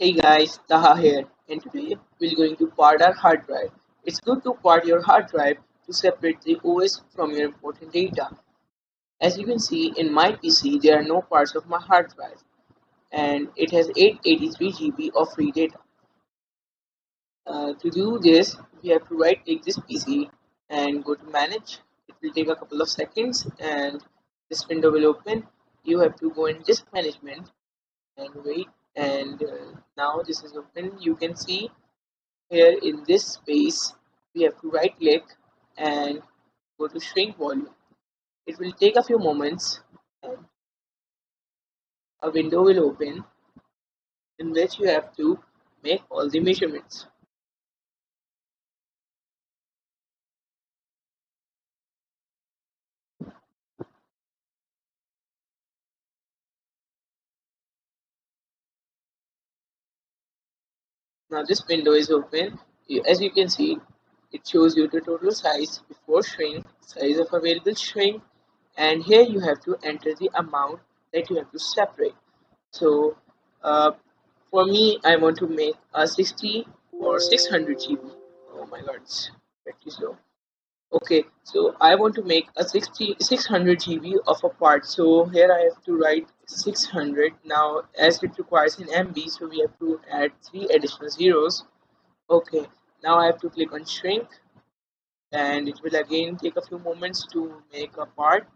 Hey guys, Taha here, and today we're going to part our hard drive. It's good to part your hard drive to separate the OS from your important data. As you can see in my PC, there are no parts of my hard drive, and it has 883 GB of free data. To do this, we have to right click this PC and go to manage. It will take a couple of seconds, and this window will open. You have to go in disk management and wait, and now this is open. You can see here in this space, we have to right click and go to shrink volume. It will take a few moments and a window will open in which you have to make all the measurements. Now this window is open. As you can see, it shows you the total size before shrink, size of available shrink, and here you have to enter the amount that you have to separate. So uh, for me, I want to make a 60 or 600 GB. Oh my god, it's pretty slow. Okay, so I want to make a 600 GB of a part. So here I have to write 600. Now, as it requires an MB, so we have to add three additional zeros. Okay, now I have to click on shrink, and it will again take a few moments to make a part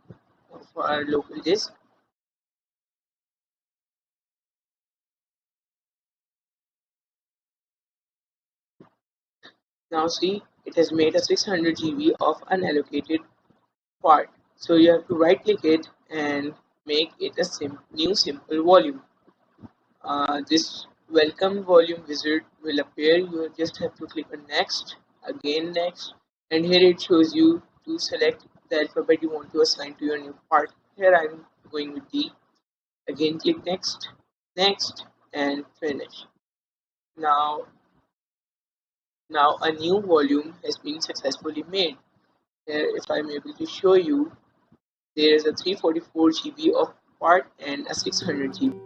of our local disk. Now see, it has made a 600 GB of unallocated part. So you have to right click it and make it a new simple volume. This welcome volume wizard will appear. You just have to click on next, again next, and here it shows you to select the alphabet you want to assign to your new part. Here I'm going with D. Again click next, next, and finish. Now, now a new volume has been successfully made. Here if I'm able to show you, there is a 344 GB of part and a 600 GB.